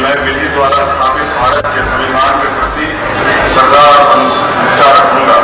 मैं विधि द्वारा स्थापित भारत के संविधान के प्रति श्रद्धा और निष्ठा रखूंगा।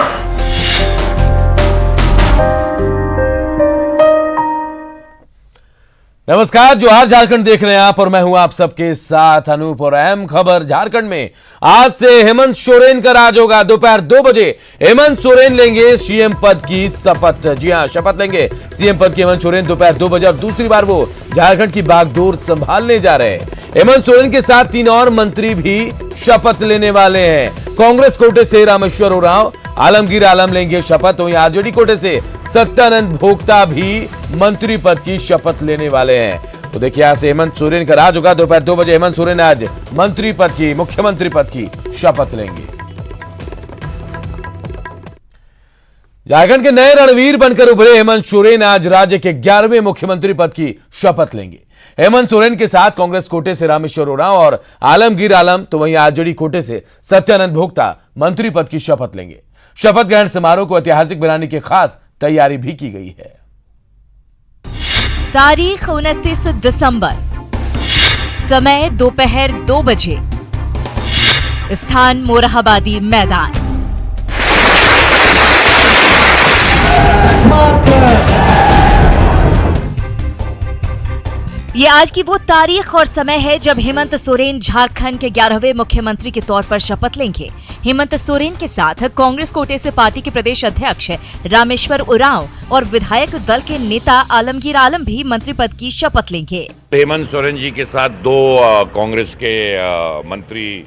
नमस्कार, जोहार झारखंड देख रहे हैं आप और मैं हूं आप सबके साथ अनूप। और अहम खबर झारखंड में आज से हेमंत सोरेन का राज होगा। दोपहर 2 बजे हेमंत सोरेन लेंगे सीएम पद की शपथ। जी हां, शपथ लेंगे सीएम पद की हेमंत सोरेन दोपहर 2 बजे और दूसरी बार वो झारखंड की बागडोर संभालने जा रहे हैं। हेमंत सोरेन के साथ 3 और मंत्री भी शपथ लेने वाले हैं। कांग्रेस कोटे से रामेश्वर उरांव, आलमगीर आलम लेंगे शपथ। वहीं आरजेडी कोटे से सत्यानंद भोक्ता भी मंत्री पद की शपथ लेने वाले हैं। तो देखिए, आज से हेमंत सोरेन का राज होगा। दोपहर 2 बजे हेमंत सोरेन आज मंत्री पद की, मुख्यमंत्री पद की शपथ लेंगे। झारखंड के नए रणवीर बनकर उभरे हेमंत सोरेन आज राज्य के 11वें मुख्यमंत्री पद की शपथ लेंगे। हेमंत सोरेन के साथ कांग्रेस कोटे से रामेश्वर उरांव और आलमगीर आलम, तो वहीं आरजेडी कोटे से सत्यानंद भोक्ता मंत्री पद की शपथ लेंगे। शपथ ग्रहण समारोह को ऐतिहासिक बनाने की खास तैयारी भी की गई है। तारीख 29 दिसंबर, समय दोपहर 2 बजे, स्थान मोरहाबादी मैदान। ये आज की वो तारीख और समय है जब हेमंत सोरेन झारखंड के 11वें मुख्यमंत्री के तौर पर शपथ लेंगे। हेमंत सोरेन के साथ कांग्रेस कोटे से पार्टी के प्रदेश अध्यक्ष रामेश्वर उरांव और विधायक दल के नेता आलमगीर आलम भी मंत्री पद की शपथ लेंगे। हेमंत सोरेन जी के साथ 2 कांग्रेस के मंत्री,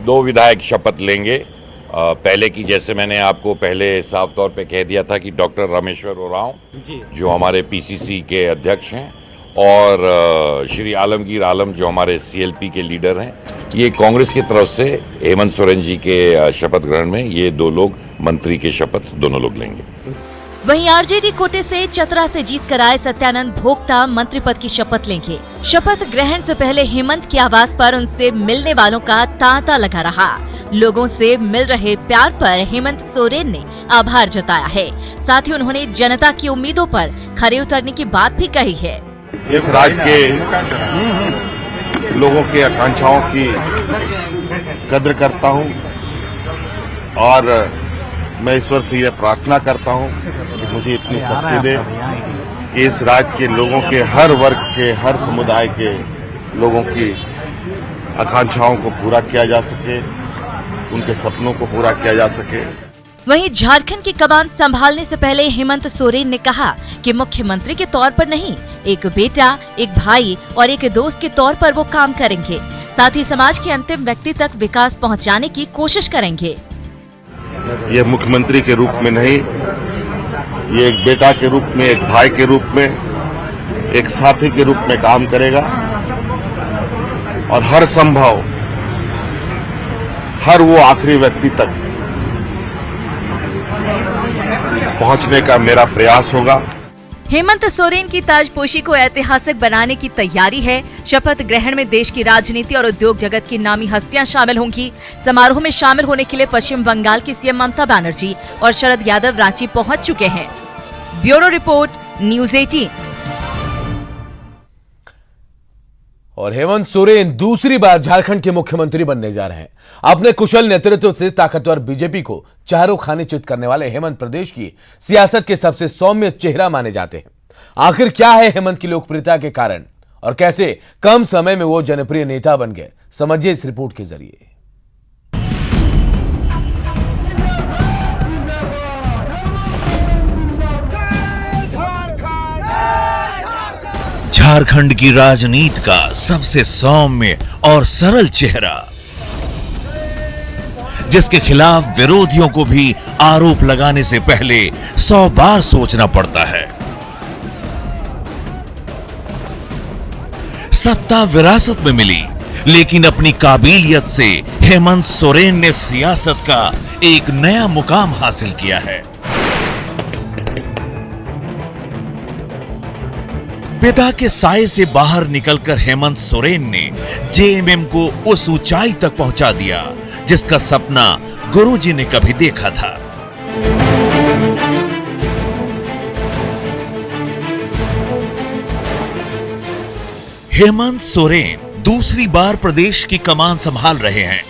2 विधायक शपथ लेंगे। पहले की, जैसे मैंने आपको पहले साफ तौर पे कह दिया था कि डॉक्टर रामेश्वर उरांव जो हमारे पीसीसी के अध्यक्ष हैं और श्री आलमगीर आलम जो हमारे सीएलपी के लीडर हैं, ये कांग्रेस की तरफ से हेमंत सोरेन जी के शपथ ग्रहण में ये 2 लोग मंत्री के शपथ दोनों लोग लेंगे। वहीं आरजेडी कोटे से चतरा से जीत कर आए सत्यानंद भोक्ता मंत्री पद की शपथ लेंगे। शपथ ग्रहण से पहले हेमंत के आवास पर उनसे मिलने वालों का तांता लगा रहा। लोगों से मिल रहे प्यार पर हेमंत सोरेन ने आभार जताया है। साथ ही उन्होंने जनता की उम्मीदों पर खरे उतरने की बात भी कही है। इस राज्य के लोगों की आकांक्षाओं की कद्र करता हूं और मैं ईश्वर से यह प्रार्थना करता हूं कि मुझे इतनी शक्ति दे कि इस राज्य के लोगों के हर वर्ग के, हर समुदाय के लोगों की आकांक्षाओं को पूरा किया जा सके, उनके सपनों को पूरा किया जा सके। वहीं झारखंड की कमान संभालने से पहले हेमंत सोरेन ने कहा कि मुख्यमंत्री के तौर पर नहीं, एक बेटा, एक भाई और एक दोस्त के तौर पर वो काम करेंगे। साथ ही समाज के अंतिम व्यक्ति तक विकास पहुंचाने की कोशिश करेंगे। ये मुख्यमंत्री के रूप में नहीं, ये एक बेटा के रूप में, एक भाई के रूप में, एक साथी के रूप में काम करेगा और हर संभव, हर वो आखिरी व्यक्ति तक पहुंचने का मेरा प्रयास होगा। हेमंत सोरेन की ताजपोशी को ऐतिहासिक बनाने की तैयारी है। शपथ ग्रहण में देश की राजनीति और उद्योग जगत की नामी हस्तियां शामिल होंगी। समारोह में शामिल होने के लिए पश्चिम बंगाल की सीएम ममता बनर्जी और शरद यादव रांची पहुंच चुके हैं। Bureau report, news 18। और हेमंत सोरेन दूसरी बार झारखंड के मुख्यमंत्री बनने जा रहे हैं। अपने कुशल नेतृत्व से ताकतवर बीजेपी को चारों खाने चित करने वाले हेमंत प्रदेश की सियासत के सबसे सौम्य चेहरा माने जाते हैं। आखिर क्या है हेमंत की लोकप्रियता के कारण और कैसे कम समय में वो जनप्रिय नेता बन गए, समझिए इस रिपोर्ट के जरिए। झारखंड की राजनीति का सबसे सौम्य और सरल चेहरा, जिसके खिलाफ विरोधियों को भी आरोप लगाने से पहले 100 बार सोचना पड़ता है। सत्ता विरासत में मिली, लेकिन अपनी काबिलियत से हेमंत सोरेन ने सियासत का एक नया मुकाम हासिल किया है। पिता के साए से बाहर निकलकर हेमंत सोरेन ने जेएमएम को उस ऊंचाई तक पहुंचा दिया जिसका सपना गुरुजी ने कभी देखा था। हेमंत सोरेन दूसरी बार प्रदेश की कमान संभाल रहे हैं।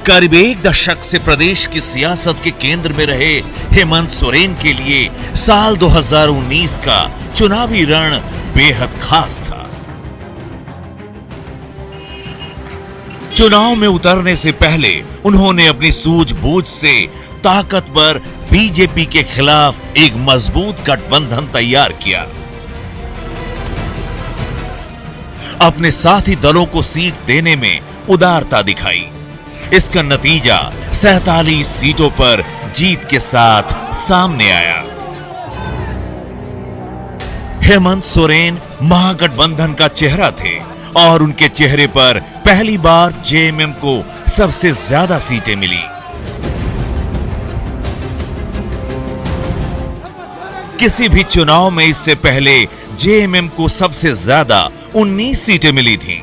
करीब एक दशक से प्रदेश की सियासत के केंद्र में रहे हेमंत सोरेन के लिए साल 2019 का चुनावी रण बेहद खास था। चुनाव में उतरने से पहले उन्होंने अपनी सूझबूझ से ताकतवर बीजेपी के खिलाफ एक मजबूत गठबंधन तैयार किया। अपने साथी दलों को सीट देने में उदारता दिखाई। इसका नतीजा 47 सीटों पर जीत के साथ सामने आया। हेमंत सोरेन महागठबंधन का चेहरा थे और उनके चेहरे पर पहली बार जेएमएम को सबसे ज्यादा सीटें मिली। किसी भी चुनाव में इससे पहले जेएमएम को सबसे ज्यादा 19 सीटें मिली थीं।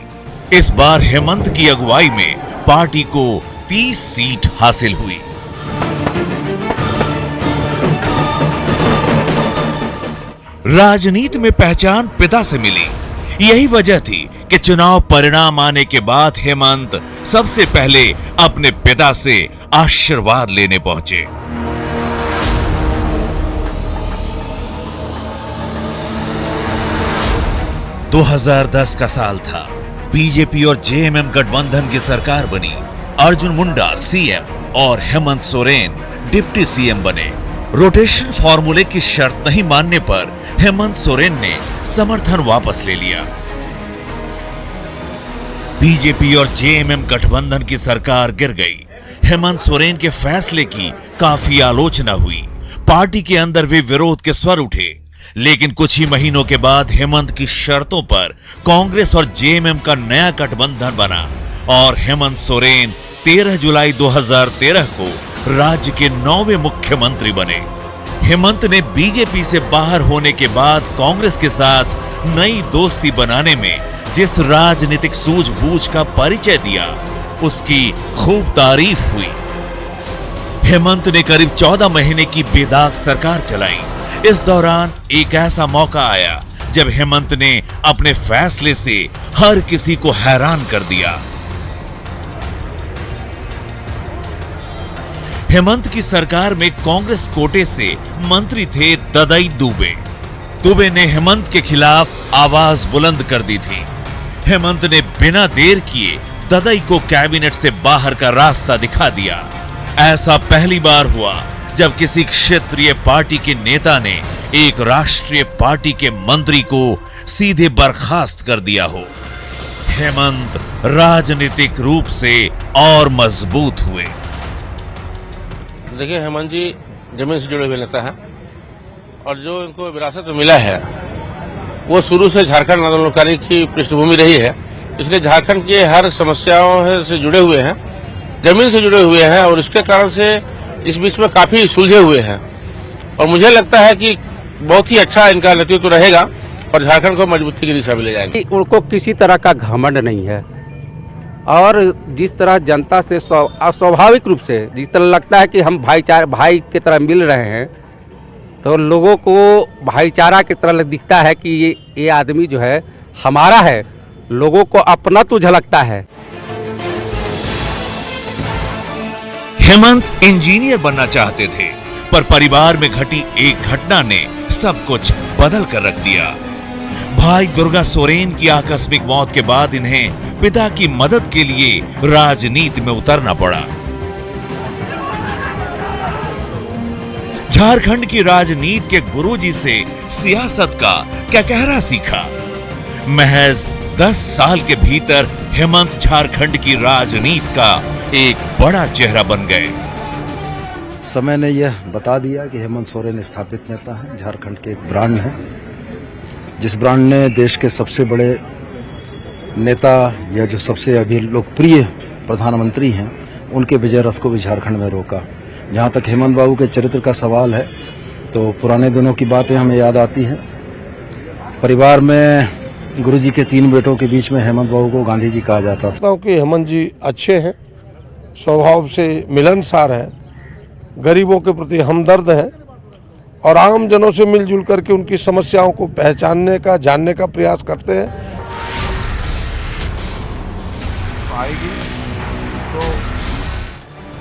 इस बार हेमंत की अगुवाई में पार्टी को 30 सीट हासिल हुई। राजनीति में पहचान पिता से मिली। यही वजह थी कि चुनाव परिणाम आने के बाद हेमंत सबसे पहले अपने पिता से आशीर्वाद लेने पहुंचे। दो 2010 का साल था। बीजेपी और जेएमएम गठबंधन की सरकार बनी। अर्जुन मुंडा सीएम और हेमंत सोरेन डिप्टी सीएम बने। रोटेशन फॉर्मूले की शर्त नहीं मानने पर हेमंत सोरेन ने समर्थन वापस ले लिया। बीजेपी और जेएमएम गठबंधन की सरकार गिर गई। हेमंत सोरेन के फैसले की काफी आलोचना हुई। पार्टी के अंदर भी विरोध के स्वर उठे। लेकिन कुछ ही महीनों के बाद हेमंत की शर्तों पर कांग्रेस और जेएमएम का नया गठबंधन बना और हेमंत सोरेन 13 जुलाई 2013 को राज्य के 9वें मुख्यमंत्री बने। हेमंत ने बीजेपी से बाहर होने के बाद कांग्रेस के साथ नई दोस्ती बनाने में जिस राजनीतिक सूझबूझ का परिचय दिया, उसकी खूब तारीफ हुई। हेमंत ने करीब 14 महीने की बेदाग सरकार चलाई। इस दौरान एक ऐसा मौका आया जब हेमंत ने अपने फैसले से हर किसी को हैरान कर दिया। हेमंत की सरकार में कांग्रेस कोटे से मंत्री थे ददई दुबे। दुबे ने हेमंत के खिलाफ आवाज बुलंद कर दी थी। हेमंत ने बिना देर किए ददई को कैबिनेट से बाहर का रास्ता दिखा दिया। ऐसा पहली बार हुआ जब किसी क्षेत्रीय पार्टी के नेता ने एक राष्ट्रीय पार्टी के मंत्री को सीधे बर्खास्त कर दिया हो। हेमंत राजनीतिक रूप से और मजबूत हुए। देखिए, हेमंत जी जमीन से जुड़े हुए नेता हैं और जो इनको विरासत में मिला है वो शुरू से झारखंड आंदोलनकारी की पृष्ठभूमि रही है। इसलिए झारखंड के हर समस्याओं से जुड़े हुए हैं, जमीन से जुड़े हुए हैं और इसके कारण से इस बीच में काफी सुलझे हुए हैं। और मुझे लगता है कि बहुत ही अच्छा इनका नेतृत्व रहेगा और झारखंड को मजबूती की दिशा में ले जाएंगे। उनको किसी तरह का घमंड नहीं है और जिस तरह जनता से स्वाभाविक रूप से जिस तरह लगता है कि हम भाई की तरह मिल रहे हैं, तो लोगों को भाईचारा की तरह दिखता है कि ये आदमी जो है हमारा है। लोगों को अपना तो झलकता है। हेमंत इंजीनियर बनना चाहते थे, पर परिवार में घटी एक घटना ने सब कुछ बदल कर रख दिया। भाई दुर्गा सोरेन की आकस्मिक मौत के बाद इन्हें पिता की मदद के लिए राजनीति में उतरना पड़ा। झारखंड की राजनीति के गुरुजी से सियासत का कहकहरा सीखा। महज 10 साल के भीतर हेमंत झारखंड की राजनीति का एक बड़ा चेहरा बन गए। समय ने यह बता दिया कि हेमंत सोरेन स्थापित नेता हैं, झारखंड के एक ब्रांड हैं, जिस ब्रांड ने देश के सबसे बड़े नेता या जो सबसे अभी लोकप्रिय प्रधानमंत्री हैं, उनके विजय रथ को भी झारखंड में रोका। जहां तक हेमंत बाबू के चरित्र का सवाल है, तो पुराने दिनों की बातें हमें याद आती हैं। परिवार में गुरुजी के 3 बेटों के बीच में हेमंत बाबू को गांधी जी कहा जाता था। कि हेमंत जी अच्छे हैं, स्वभाव से मिलनसार हैं, गरीबों के प्रति हमदर्द हैं और आम जनों से मिलजुल करके उनकी समस्याओं को पहचानने का, जानने का प्रयास करते हैं।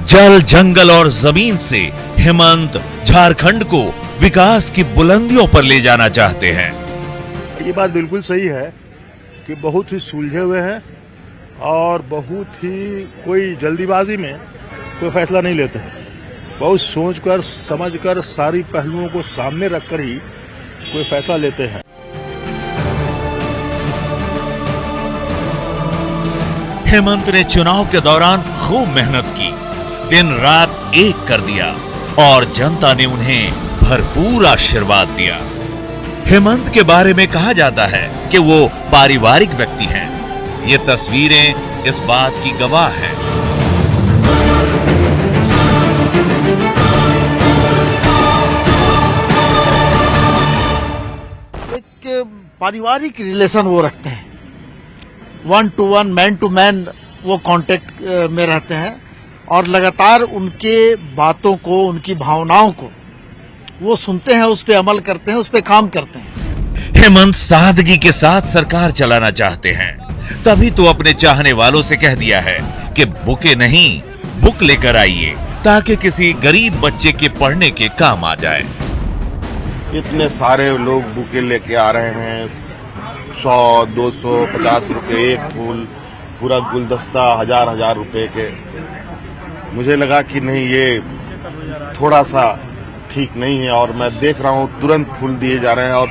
जल, जंगल और जमीन से हेमंत झारखंड को विकास की बुलंदियों पर ले जाना चाहते हैं। ये बात बिल्कुल सही है कि बहुत ही सुलझे हुए हैं और बहुत ही कोई जल्दीबाजी में कोई फैसला नहीं लेते हैं। बहुत सोचकर समझकर सारी पहलुओं को सामने रखकर ही कोई फैसला लेते हैं। हेमंत ने चुनाव के दौरान खूब मेहनत की, दिन रात एक कर दिया और जनता ने उन्हें भरपूर आशीर्वाद दिया। हेमंत के बारे में कहा जाता है कि वो पारिवारिक व्यक्ति हैं। ये तस्वीरें इस बात की गवाह हैं। एक पारिवारिक रिलेशन वो रखते हैं, 1 to 1 मैन टू मैन वो कांटेक्ट में रहते हैं और लगातार उनके बातों को, उनकी भावनाओं को वो सुनते हैं, उस पे अमल करते हैं, उस पे काम करते हैं। हेमंत सादगी के साथ सरकार चलाना चाहते हैं, तभी तो अपने चाहने वालों से कह दिया है कि बुके नहीं, बुक लेकर आइए ताकि किसी गरीब बच्चे के पढ़ने के काम आ जाए। इतने सारे लोग बुके लेके आ रहे हैं, 100, 200, 50 रुपए एक फूल, पूरा गुलदस्ता 1000 रुपए के। मुझे लगा कि नहीं, ये थोड़ा सा ठीक नहीं है और मैं देख रहा हूँ तुरंत फूल दिए जा रहे हैं और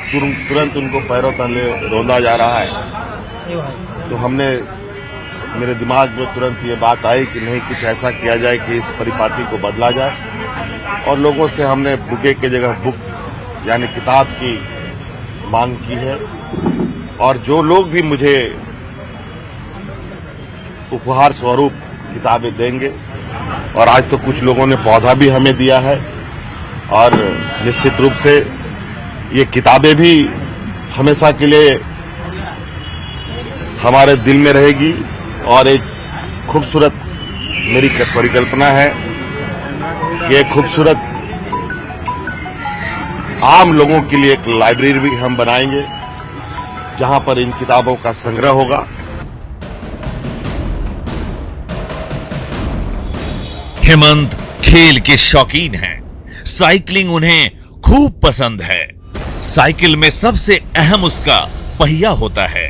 तुरंत उनको पैरों तले रौंदा जा रहा है। तो हमने, मेरे दिमाग में तुरंत ये बात आई कि नहीं, कुछ ऐसा किया जाए कि इस परिपाटी को बदला जाए और लोगों से हमने बुके की जगह बुक यानी किताब की मांग की है। और जो लोग भी मुझे उपहार स्वरूप किताबें देंगे, और आज तो कुछ लोगों ने पौधा भी हमें दिया है, और निश्चित रूप से ये किताबें भी हमेशा के लिए हमारे दिल में रहेगी। और एक खूबसूरत मेरी परिकल्पना है कि एक खूबसूरत आम लोगों के लिए एक लाइब्रेरी भी हम बनाएंगे जहां पर इन किताबों का संग्रह होगा। हेमंत खेल के शौकीन हैं, साइकिलिंग उन्हें खूब पसंद है। साइकिल में सबसे अहम उसका पहिया होता है।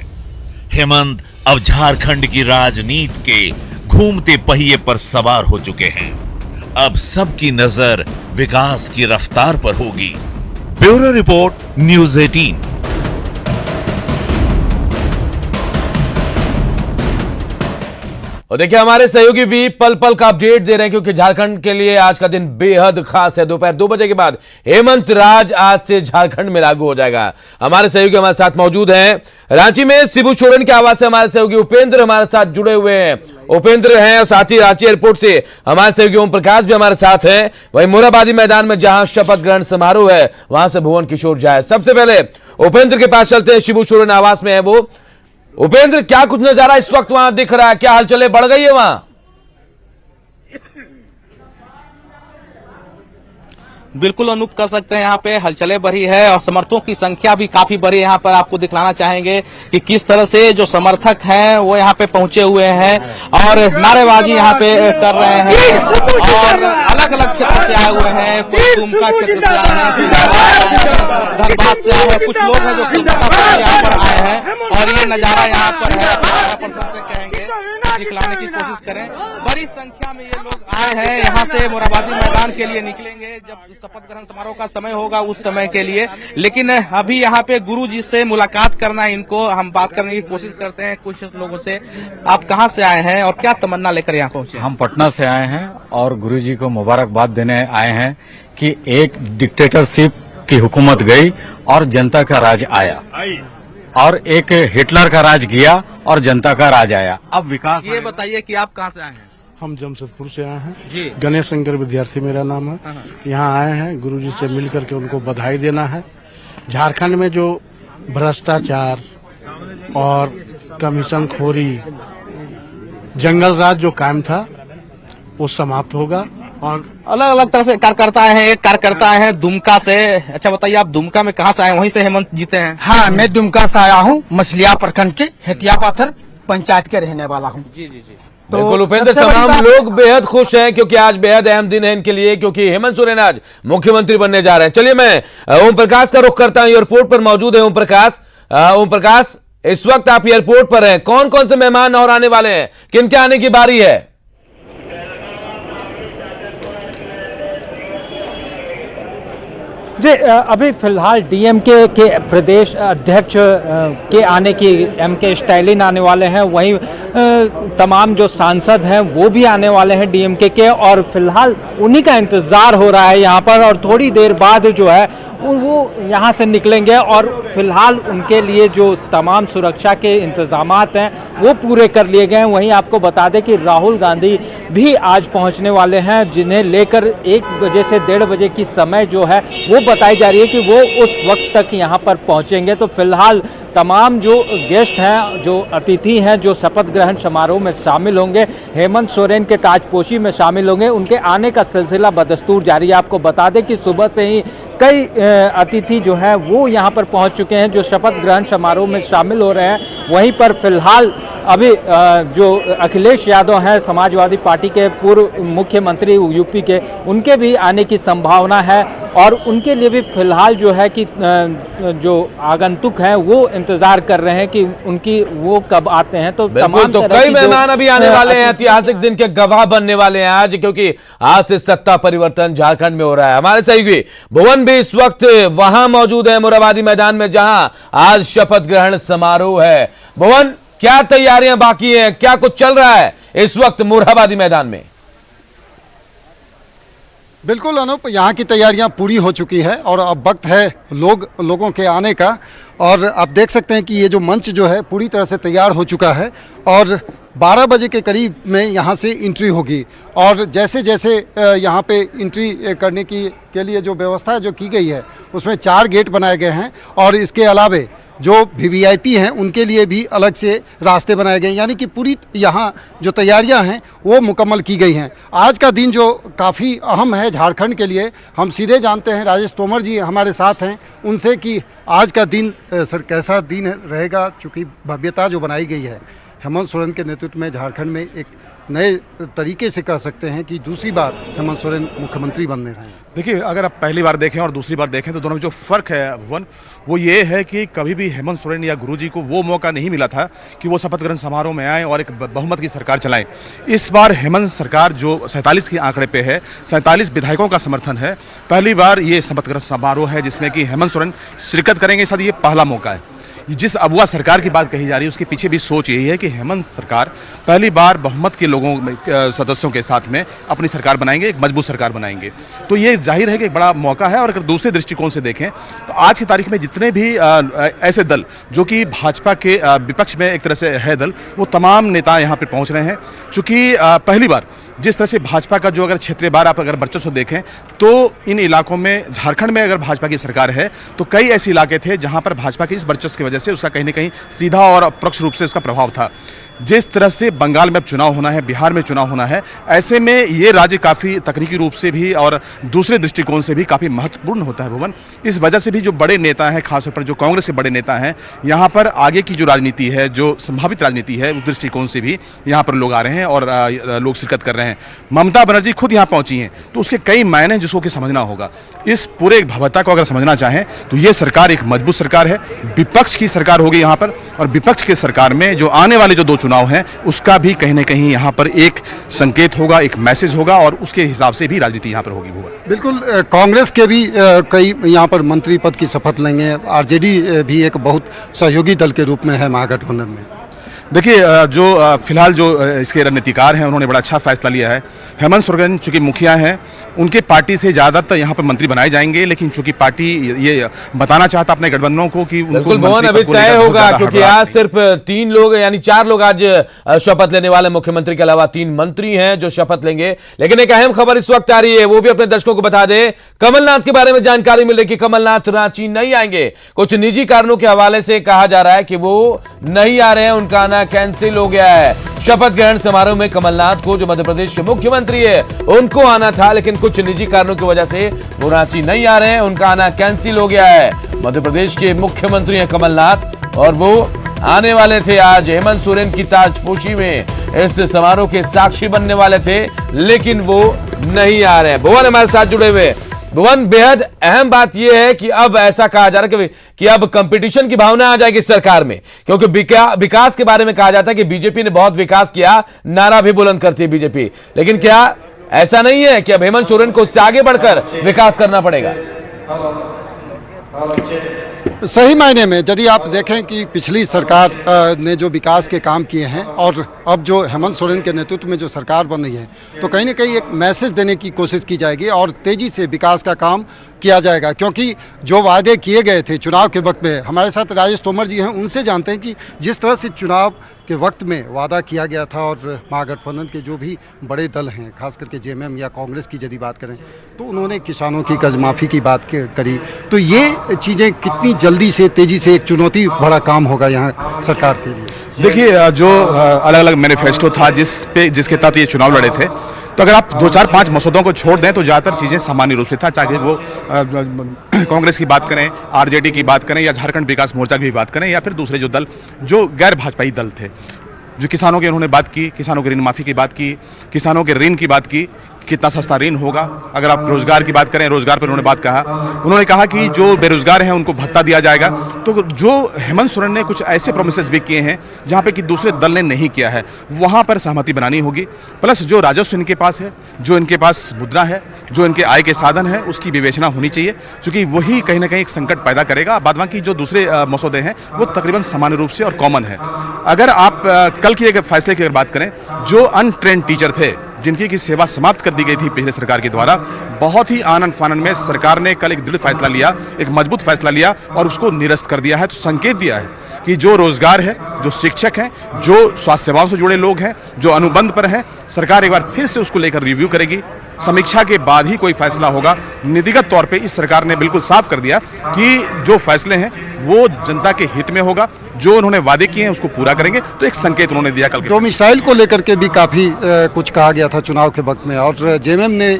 हेमंत अब झारखंड की राजनीति के घूमते पहिए पर सवार हो चुके हैं। अब सबकी नजर विकास की रफ्तार पर होगी। Bureau report, news 18। और देखिए, हमारे सहयोगी भी पल पल का अपडेट दे रहे हैं क्योंकि झारखंड के लिए आज का दिन बेहद खास है। दोपहर 2 बजे के बाद हेमंत राज आज से झारखंड में लागू हो जाएगा। हमारे सहयोगी हमारे साथ मौजूद हैं रांची में, शिबू सोरेन के आवास से हमारे सहयोगी उपेंद्र हमारे साथ जुड़े हुए हैं। उपेंद्र हैं और साथ ही रांची एयरपोर्ट से हमारे सहयोगी ओम प्रकाश भी हमारे साथ हैं। वहीं मोरहाबादी मैदान में जहां शपथ ग्रहण समारोह है, वहां से भुवन किशोर झा है। सबसे पहले उपेंद्र के पास चलते हैं, शिबू सोरेन आवास में है वो। उपेंद्र, क्या कुछ नजारा इस वक्त वहां दिख रहा है? क्या हलचलें बढ़ गई है वहां? बिल्कुल अनूप, कह सकते हैं यहाँ पे हलचलें बढ़ी है और समर्थकों की संख्या भी काफी बढ़ी है। यहाँ पर आपको दिखलाना चाहेंगे कि किस तरह से जो समर्थक हैं वो यहाँ पे पहुंचे हुए हैं और नारेबाजी यहाँ पे कर रहे हैं और अलग अलग क्षेत्र से आए हुए हैं। कोई दुमका क्षेत्र से आए हैं, धनबाद से आए हैं, कुछ लोग हैं जो कोलकाता से यहाँ पर आए हैं और ये नजारा यहाँ पर है। प्रशासन से कहेंगे दिखलाने की कोशिश करें। बड़ी संख्या में ये लोग आए हैं, यहाँ से मोरहाबादी मैदान के लिए निकलेंगे जब शपथ ग्रहण समारोह का समय होगा उस समय के लिए। लेकिन अभी यहाँ पे गुरु जी से मुलाकात करना है, इनको हम बात करने की कोशिश करते हैं कुछ लोगों से। आप कहाँ से आए हैं और क्या तमन्ना लेकर यहाँ पहुंचे? हम पटना से आए हैं और गुरु जी को मुबारकबाद देने आए हैं कि एक डिक्टेटरशिप की हुकूमत गई और जनता का राज आया, और एक हिटलर का राज गया और जनता का राज आया। अब विकास। ये बताइए कि आप कहाँ से आए हैं? हम जमशेदपुर से आए हैं जी। गणेश शंकर विद्यार्थी मेरा नाम है। यहाँ आए हैं गुरुजी से मिल करके उनको बधाई देना है। झारखंड में जो भ्रष्टाचार और कमीशन खोरी, जंगल राज जो कायम था वो समाप्त होगा और अलग अलग तरह से कार्यकर्ता है। एक कार्यकर्ता है दुमका से। अच्छा बताइए, आप दुमका में कहाँ से आए? वहीं से हेमंत जीते हैं? हाँ, मैं दुमका से आया हूँ, मछलिया प्रखंड के हेतिया पाथर पंचायत के रहने वाला हूँ। जी जी जी। बिल्कुल उपेंद्र, तमाम लोग बेहद खुश हैं क्योंकि आज बेहद अहम दिन है इनके लिए, क्योंकि हेमंत सोरेन आज मुख्यमंत्री बनने जा रहे हैं। चलिए मैं ओम प्रकाश का रुख करता हूं, एयरपोर्ट पर मौजूद है ओम प्रकाश। ओम प्रकाश, इस वक्त आप एयरपोर्ट पर हैं, कौन कौन से मेहमान और आने वाले हैं, किनके आने की बारी है? जी, अभी फिलहाल डीएमके के प्रदेश अध्यक्ष के आने की एमके स्टालिन आने वाले हैं, वहीं तमाम जो सांसद हैं वो भी आने वाले हैं डीएमके के, और फिलहाल उन्हीं का इंतजार हो रहा है यहाँ पर, और थोड़ी देर बाद जो है वो यहाँ से निकलेंगे, और फिलहाल उनके लिए जो तमाम सुरक्षा के इंतजामात हैं वो पूरे कर लिए गए हैं। वहीं आपको बता दें कि राहुल गांधी भी आज पहुँचने वाले हैं, जिन्हें लेकर 1 बजे से 1:30 बजे की समय जो है वो बताई जा रही है कि वो उस वक्त तक यहाँ पर पहुँचेंगे। तो फिलहाल तमाम जो गेस्ट हैं, जो अतिथि हैं, जो शपथ ग्रहण समारोह में शामिल होंगे, हेमंत सोरेन के ताजपोशी में शामिल होंगे, उनके आने का सिलसिला बदस्तूर जारी है। आपको बता दें कि सुबह से ही कई अतिथि जो हैं वो यहाँ पर पहुँच चुके हैं, जो शपथ ग्रहण समारोह में शामिल हो रहे हैं। वहीं पर फिलहाल अभी जो अखिलेश यादव हैं, समाजवादी पार्टी के पूर्व मुख्यमंत्री यूपी के, उनके भी आने की संभावना है, और उनके लिए भी फिलहाल जो है कि जो आगंतुक हैं वो इंतजार कर रहे हैं कि उनकी वो कब आते हैं। तो बिल्कुल, तो कई मेहमान अभी आने वाले हैं, ऐतिहासिक दिन के गवाह बनने वाले हैं आज, क्योंकि आज से सत्ता परिवर्तन झारखंड में हो रहा है। हमारे सहयोगी भुवन भी इस वक्त वहां मौजूद है, मोरहाबादी मैदान में, जहां आज शपथ ग्रहण समारोह है। भुवन, क्या तैयारियां बाकी हैं, क्या कुछ चल रहा है इस वक्त मोरहाबादी मैदान में? बिल्कुल अनूप, यहाँ की तैयारियां पूरी हो चुकी है और अब वक्त है लोगों के आने का। और आप देख सकते हैं कि ये जो मंच जो है पूरी तरह से तैयार हो चुका है, और 12 बजे के करीब में यहाँ से एंट्री होगी। और जैसे जैसे यहाँ पे एंट्री करने के लिए जो व्यवस्था जो की गई है, उसमें 4 गेट बनाए गए हैं, और इसके अलावे जो वीवीआईपी हैं उनके लिए भी अलग से रास्ते बनाए गए हैं। यानी कि पूरी यहाँ जो तैयारियां हैं वो मुकम्मल की गई हैं। आज का दिन जो काफ़ी अहम है झारखंड के लिए, हम सीधे जानते हैं, राजेश तोमर जी हमारे साथ हैं उनसे, कि आज का दिन सर कैसा दिन रहेगा, चूँकि भव्यता जो बनाई गई है हेमंत सोरेन के नेतृत्व में झारखंड में एक नए तरीके से कह सकते हैं कि दूसरी बार हेमंत सोरेन मुख्यमंत्री बनने रहे हैं। देखिए, अगर आप पहली बार देखें और दूसरी बार देखें तो दोनों में जो फर्क है भुवन, वो ये है कि कभी भी हेमंत सोरेन या गुरुजी को वो मौका नहीं मिला था कि वो शपथ ग्रहण समारोह में आए और एक बहुमत की सरकार चलाएं। इस बार हेमंत सरकार जो 47 के आंकड़े पे है, 47 विधायकों का समर्थन है, पहली बार ये शपथ ग्रहण समारोह है जिसमें कि हेमंत सोरेन शिरकत करेंगे। शायद ये पहला मौका है। जिस अबुआ सरकार की बात कही जा रही है उसके पीछे भी सोच यही है कि हेमंत सरकार पहली बार बहुमत के लोगों सदस्यों के साथ में अपनी सरकार बनाएंगे, एक मजबूत सरकार बनाएंगे। तो ये जाहिर है कि एक बड़ा मौका है। और अगर दूसरे दृष्टिकोण से देखें तो आज की तारीख में जितने भी ऐसे दल जो कि भाजपा के विपक्ष में एक तरह से है दल, वो तमाम नेता यहाँ पे पहुंच रहे हैं। चूंकि पहली बार जिस तरह से भाजपा का जो अगर क्षेत्रीय बार आप अगर वर्चस्व देखें तो इन इलाकों में, झारखंड में अगर भाजपा की सरकार है तो कई ऐसे इलाके थे जहां पर भाजपा की इस वर्चस्व की वजह से उसका कहीं न कहीं सीधा और अप्रत्यक्ष रूप से उसका प्रभाव था। जिस तरह से बंगाल में अब चुनाव होना है, बिहार में चुनाव होना है, ऐसे में ये राज्य काफी तकनीकी रूप से भी और दूसरे दृष्टिकोण से भी काफी महत्वपूर्ण होता है भुवन। इस वजह से भी जो बड़े नेता हैं, खासतौर पर जो कांग्रेस के बड़े नेता हैं, यहाँ पर आगे की जो राजनीति है, जो संभावित राजनीति है, उस दृष्टिकोण से भी यहाँ पर लोग आ रहे हैं और लोग शिरकत कर रहे हैं। ममता बनर्जी खुद यहाँ पहुंची हैं, तो उसके कई मायने जिसको कि समझना होगा। इस पूरे भव्यता को अगर समझना चाहें तो ये सरकार एक मजबूत सरकार है, विपक्ष की सरकार होगी यहाँ पर, और विपक्ष की सरकार में जो आने वाले जो 2 चुनाव हैं उसका भी कहीं न कहीं यहाँ पर एक संकेत होगा, एक मैसेज होगा, और उसके हिसाब से भी राजनीति यहाँ पर होगी। बिल्कुल, कांग्रेस के भी कई यहाँ पर मंत्री पद की शपथ लेंगे। आरजेडी भी एक बहुत सहयोगी दल के रूप में है महागठबंधन में। देखिए, जो फिलहाल जो इसके रणनीतिकार हैं उन्होंने बड़ा अच्छा फैसला लिया है। हेमंत सोरेन चूंकि मुखिया हैं, उनके पार्टी से ज्यादातर यहाँ पर मंत्री बनाए जाएंगे, लेकिन चूंकि पार्टी ये बताना चाहता अपने गठबंधनों को कि बिल्कुल भवन अभी तय होगा, क्योंकि आज सिर्फ 3 लोग यानी 4 लोग आज शपथ लेने वाले, मुख्यमंत्री के अलावा 3 मंत्री हैं जो शपथ लेंगे। लेकिन एक अहम खबर इस वक्त आ रही है, वो भी अपने दर्शकों को बता दे। कमलनाथ के बारे में जानकारी मिल रही कि कमलनाथ रांची नहीं आएंगे। कुछ निजी कारणों के हवाले से कहा जा रहा है कि वो नहीं आ रहे हैं, उनका आना कैंसिल हो गया है। शपथ ग्रहण समारोह में कमलनाथ को, जो मध्य प्रदेश के मुख्यमंत्री है, उनको आना था, लेकिन कुछ निजी कारणों की वजह से वो रांची नहीं आ रहे हैं। उनका आना कैंसिल हो गया है। मध्य प्रदेश के मुख्यमंत्री हैं कमलनाथ और वो आने वाले थे आज हेमंत सोरेन की ताजपोशी में, इस समारोह के साक्षी बनने वाले थे, लेकिन वो नहीं आ रहे हैं। भुवन हमारे साथ जुड़े हुए। भुवन, बेहद अहम बात यह है कि अब ऐसा कहा जा रहा है कि अब कंपटीशन की भावना आ जाएगी सरकार में, क्योंकि विकास के बारे में कहा जाता है कि बीजेपी ने बहुत विकास किया, नारा भी बुलंद करती है बीजेपी, लेकिन क्या ऐसा नहीं है कि अब हेमंत सोरेन को उससे आगे बढ़कर विकास करना पड़ेगा? सही मायने में यदि आप देखें कि पिछली सरकार ने जो विकास के काम किए हैं और अब जो हेमंत सोरेन के नेतृत्व में जो सरकार बन रही है, तो कहीं ना कहीं एक मैसेज देने की कोशिश की जाएगी और तेजी से विकास का काम किया जाएगा, क्योंकि जो वादे किए गए थे चुनाव के वक्त में, हमारे साथ राजेश तोमर जी हैं, उनसे जानते हैं कि जिस तरह से चुनाव के वक्त में वादा किया गया था और महागठबंधन के जो भी बड़े दल हैं, खास करके जेएमएम या कांग्रेस की यदि बात करें, तो उन्होंने किसानों की कर्ज माफी की बात करी। तो ये चीजें कितनी जल्दी से तेजी से एक चुनौती भरा काम होगा यहाँ सरकार के लिए? देखिए, जो अलग अलग मैनिफेस्टो था जिसके तहत ये चुनाव लड़े थे, तो अगर आप 2, 4, 5 मसौदों को छोड़ दें तो ज्यादातर चीजें सामान्य रूप से था, चाहे वो कांग्रेस की बात करें, आरजेडी की बात करें या झारखंड विकास मोर्चा की भी बात करें या फिर दूसरे जो दल जो गैर भाजपाई दल थे, जो किसानों की उन्होंने बात की, किसानों के ऋण माफी की बात की, किसानों के ऋण की बात की, कितना सस्ता ऋण होगा। अगर आप रोजगार की बात करें, रोजगार पर उन्होंने बात कहा, उन्होंने कहा कि जो बेरोजगार हैं उनको भत्ता दिया जाएगा। तो जो हेमंत सोरेन ने कुछ ऐसे प्रोमिसेस भी किए हैं जहां पे कि दूसरे दल ने नहीं किया है, वहां पर सहमति बनानी होगी। प्लस जो राजस्व इनके पास है, जो इनके पास मुद्रा है, जो इनके आय के साधन है, उसकी विवेचना होनी चाहिए, क्योंकि वही कहीं ना कहीं एक संकट पैदा करेगा। बाद बाकी जो दूसरे मसौदे हैं वो तकरीबन सामान्य रूप से और कॉमन है। अगर आप कल की एक फैसले की अगर बात करें, जो अनट्रेंड टीचर थे जिनकी की सेवा समाप्त कर दी गई थी पिछले सरकार के द्वारा, बहुत ही आनंद फानन में सरकार ने कल एक दृढ़ फैसला लिया, एक मजबूत फैसला लिया और उसको निरस्त कर दिया है। तो संकेत दिया है कि जो रोजगार है, जो शिक्षक हैं, जो स्वास्थ्य सेवाओं से जुड़े लोग हैं, जो अनुबंध पर हैं, सरकार एक बार फिर से उसको लेकर रिव्यू करेगी। समीक्षा के बाद ही कोई फैसला होगा। नीतिगत तौर पे इस सरकार ने बिल्कुल साफ कर दिया कि जो फैसले हैं वो जनता के हित में होगा, जो उन्होंने वादे किए हैं उसको पूरा करेंगे। तो एक संकेत उन्होंने दिया कल। डोमिसाइल को लेकर के भी काफी कुछ कहा गया था चुनाव के वक्त में, और जेएमएम ने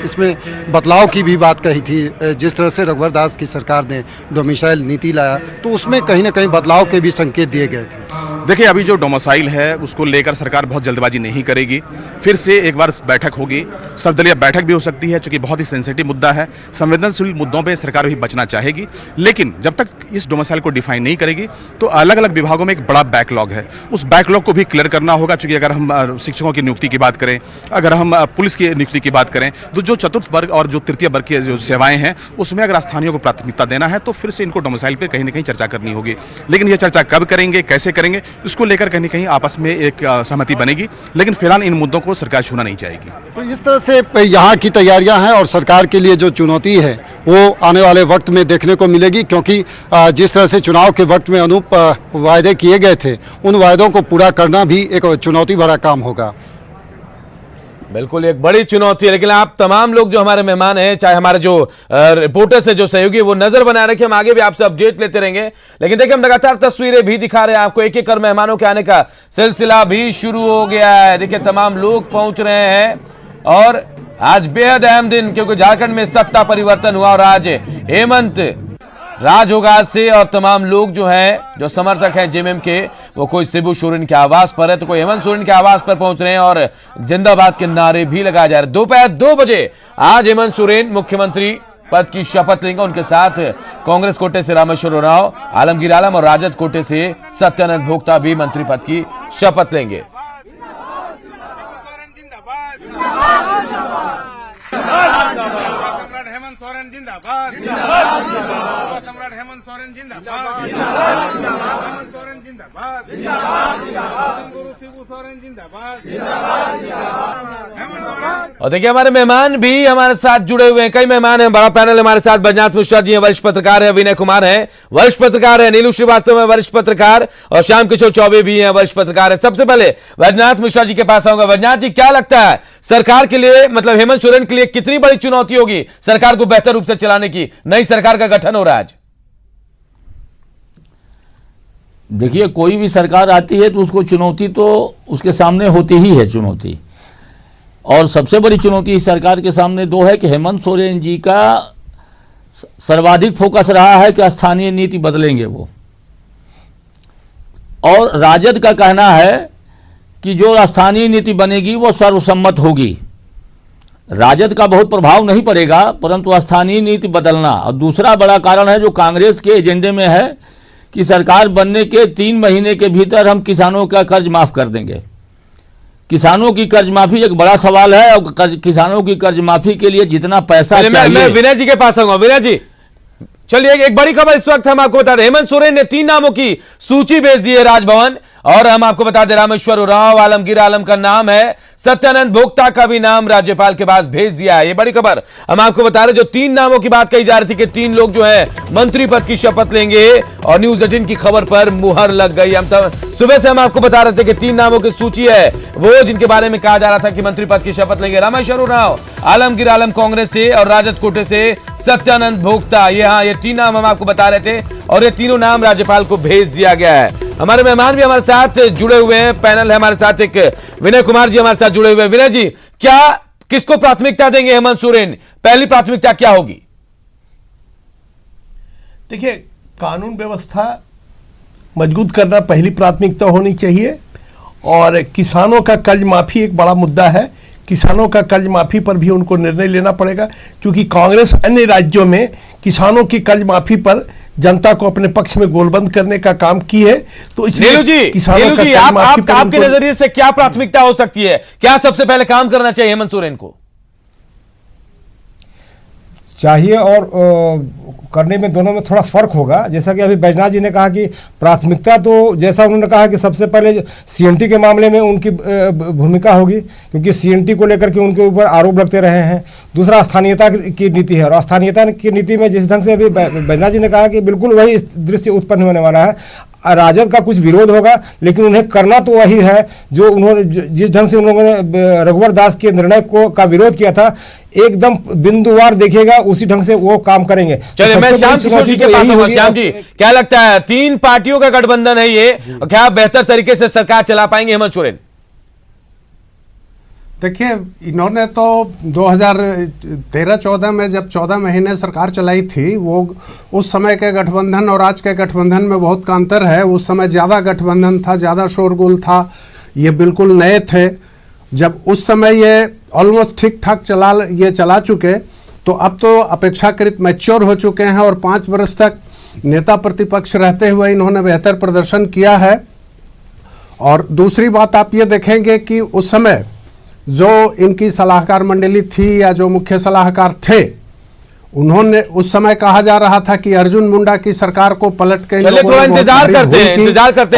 इसमें बदलाव की भी बात कही थी। जिस तरह से रघुवर दास की सरकार ने डोमिसाइल नीति लाया, तो उसमें कहीं ना कहीं बदलाव के भी संकेत दिए गए थे। देखिए, अभी जो डोमिसाइल है उसको लेकर सरकार बहुत जल्दबाजी नहीं करेगी। फिर से एक बार बैठक होगी, सर्वदलीय बैठक भी हो सकती है, क्योंकि बहुत ही सेंसिटिव मुद्दा है। संवेदनशील मुद्दों पे सरकार भी बचना चाहेगी, लेकिन जब तक इस डोमिसाइल को डिफाइन नहीं करेगी तो अलग अलग विभागों में एक बड़ा बैकलॉग है, उस बैकलॉग को भी क्लियर करना होगा। क्योंकि अगर हम शिक्षकों की नियुक्ति की बात करें, अगर हम पुलिस की नियुक्ति की बात करें, तो जो चतुर्थ वर्ग और जो तृतीय वर्ग की जो सेवाएं हैं उसमें अगर स्थानीय को प्राथमिकता देना है तो फिर से इनको डोमिसाइल पे कहीं ना कहीं चर्चा करनी होगी। लेकिन यह चर्चा कब करेंगे, कैसे करेंगे, इसको लेकर कहीं ना कहीं आपस में एक सहमति बनेगी। लेकिन फिलहाल इन मुद्दों को सरकार छूना नहीं चाहेगी। तो इस तरह से यहाँ की तैयारियां हैं और सरकार के लिए जो चुनौती है वो आने वाले वक्त में देखने को मिलेगी, क्योंकि जिस तरह से चुनाव के वक्त में अनूप वायदे किए गए थे, उन वायदों को पूरा करना भी एक चुनौती भरा काम होगा। बिल्कुल एक बड़ी चुनौती है। लेकिन आप तमाम लोग जो हमारे मेहमान हैं, चाहे हमारे जो रिपोर्टर्स है, जो सहयोगी, वो नजर बनाए रखे। हम आगे भी आपसे अपडेट लेते रहेंगे। लेकिन देखिए, हम लगातार तस्वीरें भी दिखा रहे हैं आपको। एक एक कर मेहमानों के आने का सिलसिला भी शुरू हो गया है। देखिए, तमाम लोग पहुंच रहे हैं और आज बेहद अहम दिन, क्योंकि झारखंड में सत्ता परिवर्तन हुआ और आज हेमंत राज होगा आज से। और तमाम लोग जो हैं, जो समर्थक हैं जेएमएम के, वो कोई शिबू सोरेन के आवास पर है तो कोई हेमंत सोरेन के आवास पर पहुंच रहे हैं और जिंदाबाद के नारे भी लगाए जा रहे हैं। दोपहर 2 बजे आज हेमंत सोरेन मुख्यमंत्री पद की शपथ लेंगे। उनके साथ कांग्रेस कोटे से रामेश्वर उरांव, आलमगीर आलम और राजद कोटे से सत्यानंद भोक्ता भी मंत्री पद की शपथ लेंगे। हेमंत सोरेन जिंदाबाद, सम्राट हेमंत सोरेन जिंदाबाद, हेमंत सोरेन जिंदाबाद, गुरु शिबू सोरेन जिंदाबाद। और देखिए, हमारे मेहमान भी हमारे साथ जुड़े हुए हैं। कई मेहमान हैं, बड़ा पैनल हमारे साथ। बैजनाथ मिश्रा जी हैं, वरिष्ठ पत्रकार है। विनय कुमार हैं, वरिष्ठ पत्रकार है। नीलू श्रीवास्तव है, वरिष्ठ पत्रकार। और श्याम किशोर चौबे भी हैं, वरिष्ठ पत्रकार है। सबसे पहले बैजनाथ मिश्रा जी के पास आऊंगा। बैजनाथ जी, क्या लगता है सरकार के लिए, मतलब हेमंत सोरेन के लिए कितनी बड़ी चुनौती होगी सरकार को बेहतर रूप से चलाने की? नई सरकार का गठन हो रहा है आज। देखिए, कोई भी सरकार आती है तो उसको चुनौती तो उसके सामने होती ही है चुनौती, और सबसे बड़ी चुनौती इस सरकार के सामने दो है कि हेमंत सोरेन जी का सर्वाधिक फोकस रहा है कि स्थानीय नीति बदलेंगे वो, और राजद का कहना है कि जो स्थानीय नीति बनेगी वो सर्वसम्मत होगी। राजद का बहुत प्रभाव नहीं पड़ेगा, परंतु स्थानीय नीति बदलना। और दूसरा बड़ा कारण है जो कांग्रेस के एजेंडे में है कि सरकार बनने के 3 महीने के भीतर हम किसानों का कर्ज माफ कर देंगे। किसानों की कर्ज माफी एक बड़ा सवाल है, और किसानों की कर्ज माफी के लिए जितना पैसा चाहिए। मैं विनय जी के पास आऊंगा। विनय जी, चलिए, एक बड़ी खबर इस वक्त हम आपको बता दें, हेमंत सोरेन ने 3 नामों की सूची भेज दी है राजभवन, और हम आपको बता दें रामेश्वर उरांव, आलमगीर आलम का नाम है, सत्यानंद भोक्ता का भी नाम राज्यपाल के पास भेज दिया है। ये बड़ी खबर हम आपको बता रहे, जो 3 नामों की बात कही जा रही थी कि 3 लोग जो है मंत्री पद की शपथ लेंगे, और न्यूज 18 की खबर पर मुहर लग गई। हम सुबह से हम आपको बता रहे थे कि 3 नामों की सूची है वो जिनके बारे में कहा जा रहा था कि मंत्री पद की शपथ लेंगे। रामेश्वर उरांव, आलमगीर आलम कांग्रेस से, और राजद कोटे से सत्यानंद भोक्ता। ये 3 नाम हम आपको बता रहे थे, और ये तीनों नाम राज्यपाल को भेज दिया गया है। हमारे मेहमान भी हमारे साथ जुड़े हुए हैं, पैनल है हमारे साथ, एक विनय कुमार जी हमारे साथ जुड़े हुए हैं। विनय जी, क्या किसको प्राथमिकता देंगे हेमंत सोरेन? पहली प्राथमिकता क्या होगी? देखिए, कानून व्यवस्था मजबूत करना पहली प्राथमिकता होनी चाहिए, और किसानों का कर्ज माफी एक बड़ा मुद्दा है। किसानों का कर्ज माफी पर भी उनको निर्णय लेना पड़ेगा, क्योंकि कांग्रेस अन्य राज्यों में किसानों की कर्ज माफी पर जनता को अपने पक्ष में गोलबंद करने का काम की है। तो इसलिए किसानों का कर्ज माफी पर आपके नजरिए से क्या प्राथमिकता हो सकती है? क्या सबसे पहले काम करना चाहिए हेमंत सोरेन को? चाहिए, और करने में दोनों में थोड़ा फर्क होगा। जैसा कि अभी बैजनाथ जी ने कहा कि प्राथमिकता तो, जैसा उन्होंने कहा कि सबसे पहले सीएनटी के मामले में उनकी भूमिका होगी, क्योंकि सीएनटी को लेकर के उनके ऊपर आरोप लगते रहे हैं। दूसरा स्थानीयता की नीति है, और स्थानीयता की नीति में जिस ढंग से अभी बैजनाथ जी ने कहा कि बिल्कुल वही दृश्य उत्पन्न होने वाला है। राजद का कुछ विरोध होगा, लेकिन उन्हें करना तो वही है जो उन्होंने, जिस ढंग से उन्होंने रघुवर दास के निर्णय का विरोध किया था, एकदम बिंदुवार देखिएगा उसी ढंग से वो काम करेंगे। चलिए, मैं श्याम किशोर जी के पास आऊंगा। श्याम जी, क्या लगता है 3 पार्टियों का गठबंधन है ये, क्या बेहतर तरीके से सरकार चला पाएंगे हेमंत सोरेन? देखिए, इन्होंने तो 2013-14 में जब 14 महीने सरकार चलाई थी, वो उस समय के गठबंधन और आज के गठबंधन में बहुत का अंतर है। उस समय ज़्यादा गठबंधन था, ज़्यादा शोरगुल था, ये बिल्कुल नए थे। जब उस समय ये ऑलमोस्ट ठीक ठाक चला चुके, तो अब तो अपेक्षाकृत मैच्योर हो चुके हैं, और 5 वर्ष तक नेता प्रतिपक्ष रहते हुए इन्होंने बेहतर प्रदर्शन किया है। और दूसरी बात आप ये देखेंगे कि उस समय जो इनकी सलाहकार मंडली थी या जो मुख्य सलाहकार थे, उन्होंने उस समय कहा जा रहा था कि अर्जुन मुंडा की सरकार को पलट के थोड़ा इंतजार करते हैं